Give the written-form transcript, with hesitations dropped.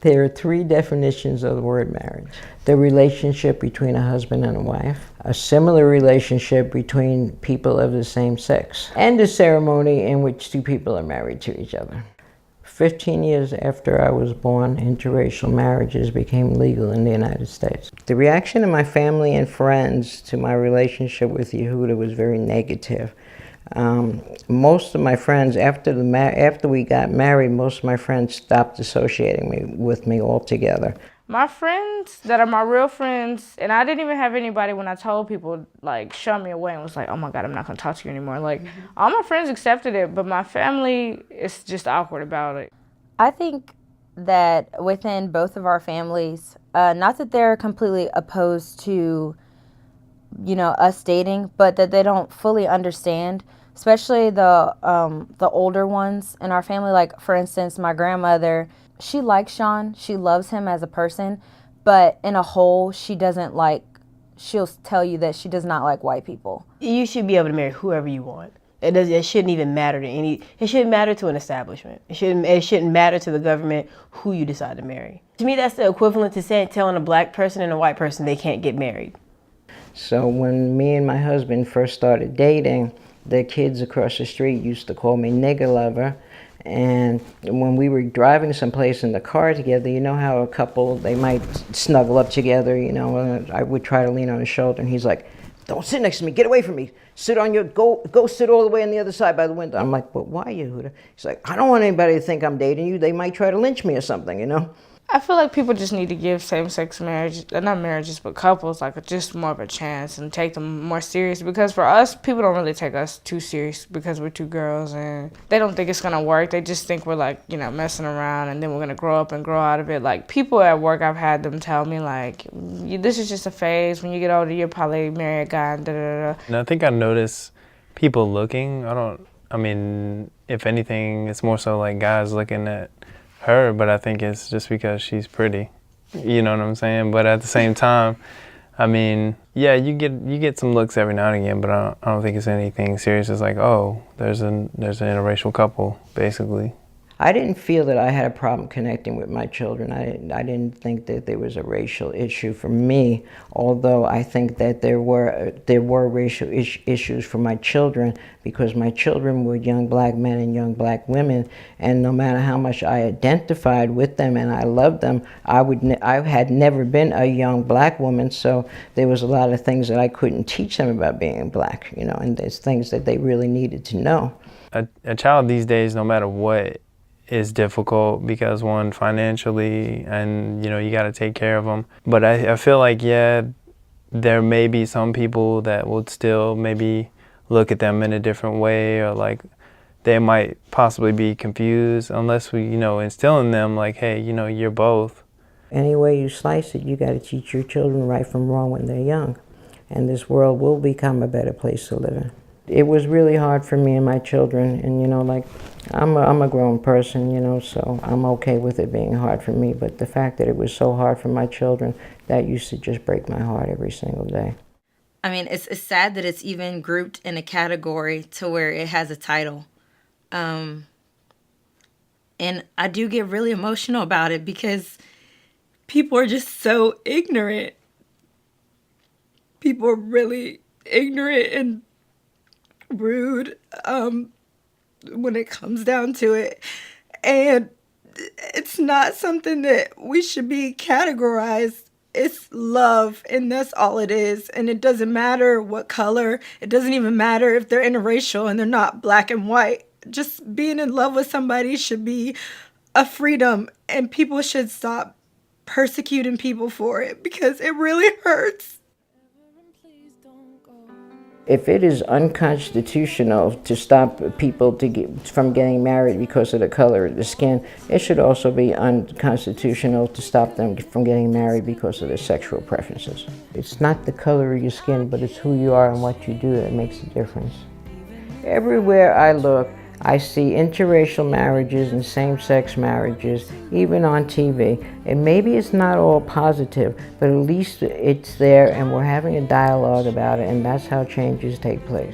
There are three definitions of the word marriage. The relationship between a husband and a wife, a similar relationship between people of the same sex, and a ceremony in which two people are married to each other. 15 years after I was born, interracial marriages became legal in the United States. The reaction of my family and friends to my relationship with Yehuda was very negative. Most of my friends, after we got married, most of my friends stopped associating with me altogether. My friends that are my real friends, and I didn't even have anybody when I told people, like, shut me away and was like, oh my God, I'm not gonna talk to you anymore. Like, all my friends accepted it, but my family is just awkward about it. I think that within both of our families, not that they're completely opposed to, us dating, but that they don't fully understand, especially the older ones in our family. Like, for instance, my grandmother, she likes Sean. She loves him as a person, but in a whole, she'll tell you that she does not like white people. You should be able to marry whoever you want. It shouldn't even matter it shouldn't matter to an establishment. It shouldn't matter to the government who you decide to marry. To me, that's the equivalent to telling a black person and a white person they can't get married. So when me and my husband first started dating, the kids across the street used to call me nigger lover. And when we were driving someplace in the car together, you know how a couple, they might snuggle up together, I would try to lean on his shoulder and he's like, don't sit next to me, get away from me. Go sit all the way on the other side by the window. I'm like, but why, Yehuda? He's like, I don't want anybody to think I'm dating you. They might try to lynch me or something, I feel like people just need to give same-sex marriage, not marriages, but couples, like just more of a chance and take them more serious. Because for us, people don't really take us too serious because we're two girls and they don't think it's gonna work. They just think we're like, messing around and then we're gonna grow up and grow out of it. Like people at work, I've had them tell me like, this is just a phase. When you get older, you'll probably marry a guy and da-da-da. And I think I notice people looking. If anything, it's more so like guys looking at her, but I think it's just because she's pretty, you know what I'm saying? But at the same time, yeah, you get some looks every now and again, but I don't think it's anything serious. It's like, oh, there's an interracial couple, basically. I didn't feel that I had a problem connecting with my children. I didn't think that there was a racial issue for me, although I think that there were racial issues for my children because my children were young black men and young black women, and no matter how much I identified with them and I loved them, I had never been a young black woman, so there was a lot of things that I couldn't teach them about being black, and there's things that they really needed to know. A child these days, no matter what, is difficult because one, financially, and you got to take care of them. But I feel like, yeah, there may be some people that would still maybe look at them in a different way, or like they might possibly be confused unless we, instill in them like, hey, you're both. Any way you slice it, you got to teach your children right from wrong when they're young, and this world will become a better place to live in. It was really hard for me and my children, and I'm a grown person, so I'm okay with it being hard for me, but the fact that it was so hard for my children, that used to just break my heart every single day. It's sad that it's even grouped in a category to where it has a title. And I do get really emotional about it because people are just so ignorant. People are really ignorant and rude when it comes down to it, and it's not something that we should be categorized. It's love, and that's all it is, and it doesn't matter what color. It doesn't even matter if they're interracial and they're not black and white. Just being in love with somebody should be a freedom, and people should stop persecuting people for it because it really hurts. If it is unconstitutional to stop people from getting married because of the color of the skin, it should also be unconstitutional to stop them from getting married because of their sexual preferences. It's not the color of your skin, but it's who you are and what you do that makes the difference. Everywhere I look, I see interracial marriages and same-sex marriages, even on TV. And maybe it's not all positive, but at least it's there and we're having a dialogue about it, and that's how changes take place.